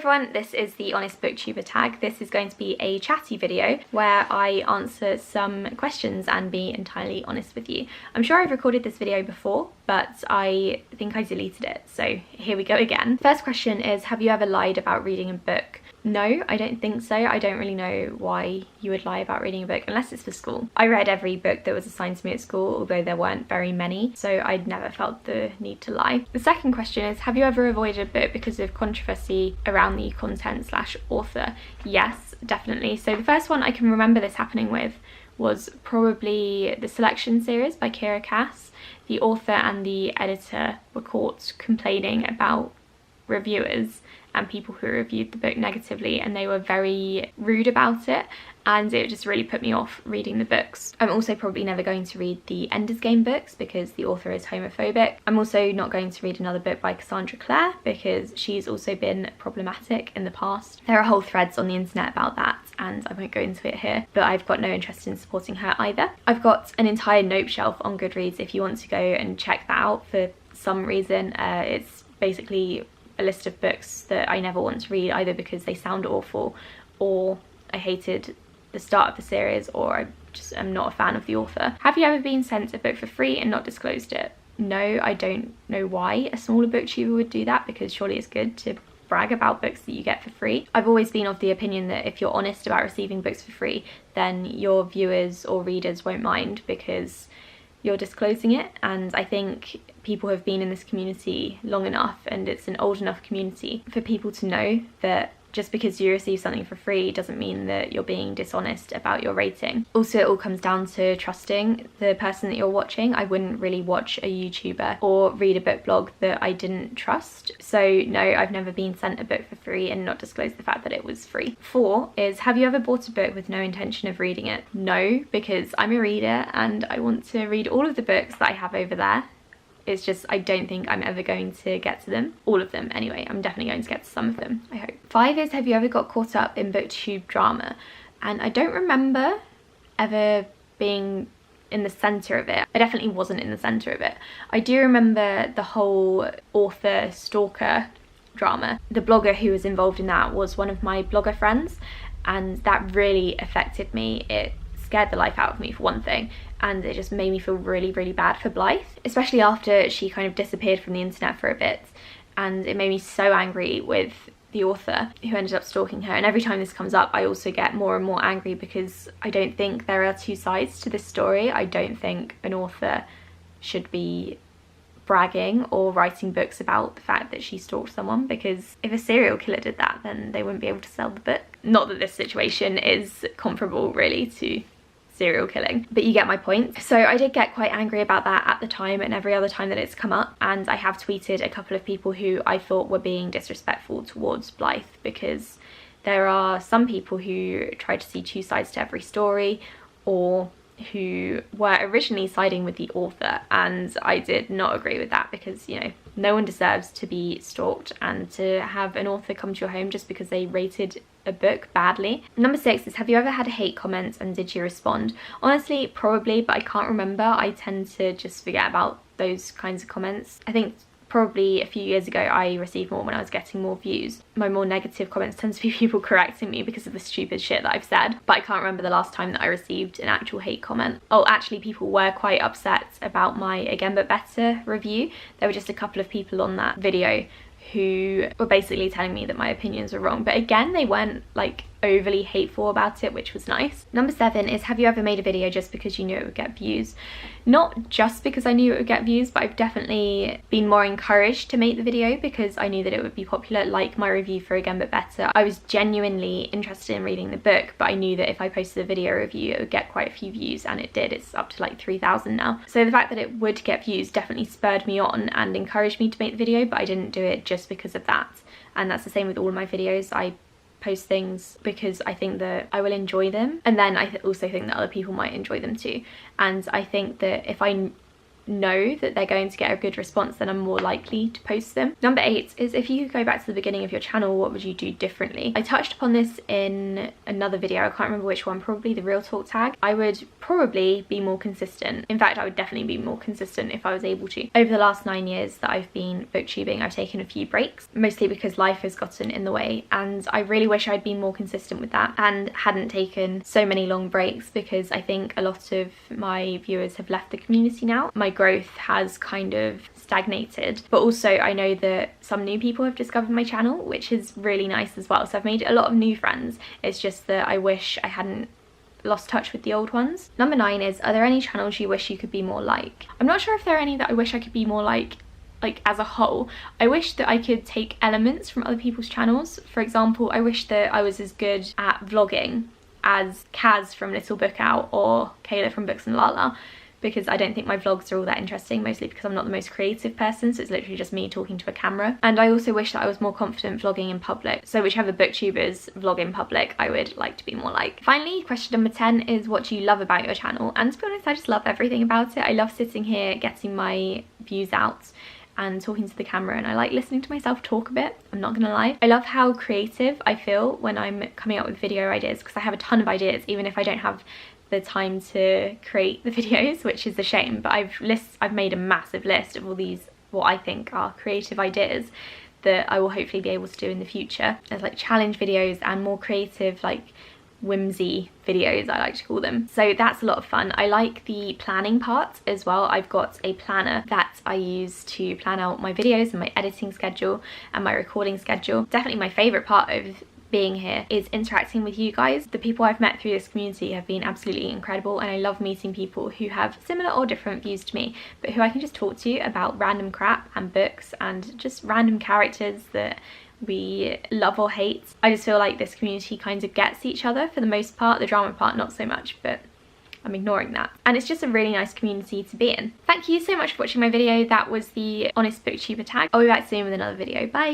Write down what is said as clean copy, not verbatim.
everyone, this is the Honest Booktuber Tag. This is going to be a chatty video where I answer some questions and be entirely honest with you. I'm sure I've recorded this video before, but I think I deleted it, so here we go again. First question is, have you ever lied about reading a book? No, I don't think so. I don't really know why you would lie about reading a book unless it's for school. I read every book that was assigned to me at school, although there weren't very many, so I'd never felt the need to lie. The second question is, have you ever avoided a book because of controversy around the content/author? Yes, definitely. So the first one I can remember this happening with was probably the Selection series by Kira Cass. The author and the editor were caught complaining about reviewers and people who reviewed the book negatively, and they were very rude about it, and it just really put me off reading the books. I'm also probably never going to read the Ender's Game books because the author is homophobic. I'm also not going to read another book by Cassandra Clare because she's also been problematic in the past. There are whole threads on the internet about that, and I won't go into it here, but I've got no interest in supporting her either. I've got an entire note shelf on Goodreads if you want to go and check that out for some reason. It's basically a list of books that I never want to read, either because they sound awful, or I hated the start of the series, or I just am not a fan of the author. Have you ever been sent a book for free and not disclosed it? No, I don't know why a smaller booktuber would do that, because surely it's good to brag about books that you get for free. I've always been of the opinion that if you're honest about receiving books for free, then your viewers or readers won't mind because you're disclosing it. And I think people have been in this community long enough, and it's an old enough community for people to know that just because you receive something for free doesn't mean that you're being dishonest about your rating. Also, it all comes down to trusting the person that you're watching. I wouldn't really watch a YouTuber or read a book blog that I didn't trust. So no, I've never been sent a book for free and not disclosed the fact that it was free. 4 is, have you ever bought a book with no intention of reading it? No, because I'm a reader and I want to read all of the books that I have over there. It's just, I don't think I'm ever going to get to them. All of them, anyway. I'm definitely going to get to some of them, I hope. 5 is, have you ever got caught up in booktube drama? And I don't remember ever being in the centre of it. I definitely wasn't in the centre of it. I do remember the whole author stalker drama. The blogger who was involved in that was one of my blogger friends, and that really affected me. It scared the life out of me, for one thing, and it just made me feel really, really bad for Blythe, especially after she kind of disappeared from the internet for a bit, and it made me so angry with the author who ended up stalking her. And every time this comes up, I also get more and more angry because I don't think there are two sides to this story. I don't think an author should be bragging or writing books about the fact that she stalked someone, because if a serial killer did that, then they wouldn't be able to sell the book. Not that this situation is comparable really to serial killing, but you get my point. So I did get quite angry about that at the time and every other time that it's come up, and I have tweeted a couple of people who I thought were being disrespectful towards Blythe, because there are some people who try to see two sides to every story, or who were originally siding with the author, and I did not agree with that, because, you know, no one deserves to be stalked and to have an author come to your home just because they rated a book badly. Number 6 is, have you ever had a hate comment and did you respond? Honestly, probably, but I can't remember. I tend to just forget about those kinds of comments. I think probably a few years ago I received more when I was getting more views. My more negative comments tend to be people correcting me because of the stupid shit that I've said, but I can't remember the last time that I received an actual hate comment. Oh, actually, people were quite upset about my Again But Better review. There were just a couple of people on that video who were basically telling me that my opinions were wrong, but again, they weren't like overly hateful about it, which was nice. Number 7 is, have you ever made a video just because you knew it would get views? Not just because I knew it would get views, but I've definitely been more encouraged to make the video because I knew that it would be popular, like my review for Again But Better. I was genuinely interested in reading the book, but I knew that if I posted a video review, it would get quite a few views, and it did. It's up to like 3,000 now. So the fact that it would get views definitely spurred me on and encouraged me to make the video, but I didn't do it just because of that. And that's the same with all of my videos. I post things because I think that I will enjoy them, and then I also think that other people might enjoy them too. And I think that if I know that they're going to get a good response, then I'm more likely to post them. Number 8 is, if you could go back to the beginning of your channel, what would you do differently? I touched upon this in another video, I can't remember which one, probably the Real Talk tag. I would probably be more consistent. In fact, I would definitely be more consistent if I was able to. Over the last 9 years that I've been booktubing, I've taken a few breaks, mostly because life has gotten in the way, and I really wish I'd been more consistent with that and hadn't taken so many long breaks, because I think a lot of my viewers have left the community now. My growth has kind of stagnated, but also I know that some new people have discovered my channel, which is really nice as well. So I've made a lot of new friends. It's just that I wish I hadn't lost touch with the old ones. Number 9 is, are there any channels you wish you could be more like? I'm not sure if there are any that I wish I could be more like as a whole. I wish that I could take elements from other people's channels. For example, I wish that I was as good at vlogging as Kaz from Little Book Out or Kayla from Books and Lala, because I don't think my vlogs are all that interesting, mostly because I'm not the most creative person, so it's literally just me talking to a camera. And I also wish that I was more confident vlogging in public, so whichever booktubers vlog in public, I would like to be more like. Finally, question number 10 is, what do you love about your channel? And to be honest, I just love everything about it. I love sitting here, getting my views out and talking to the camera, and I like listening to myself talk a bit, I'm not gonna lie. I love how creative I feel when I'm coming up with video ideas, because I have a ton of ideas, even if I don't have the time to create the videos, which is a shame. But I've made a massive list of all these, what I think are creative ideas that I will hopefully be able to do in the future. There's like challenge videos and more creative, like whimsy videos, I like to call them. So that's a lot of fun. I like the planning part as well. I've got a planner that I use to plan out my videos and my editing schedule and my recording schedule. Definitely my favorite part of being here is interacting with you guys. The people I've met through this community have been absolutely incredible, and I love meeting people who have similar or different views to me, but who I can just talk to about random crap and books and just random characters that we love or hate. I just feel like this community kind of gets each other for the most part. The drama part not so much, but I'm ignoring that. And it's just a really nice community to be in. Thank you so much for watching my video. That was the Honest Booktuber tag. I'll be back soon with another video. Bye!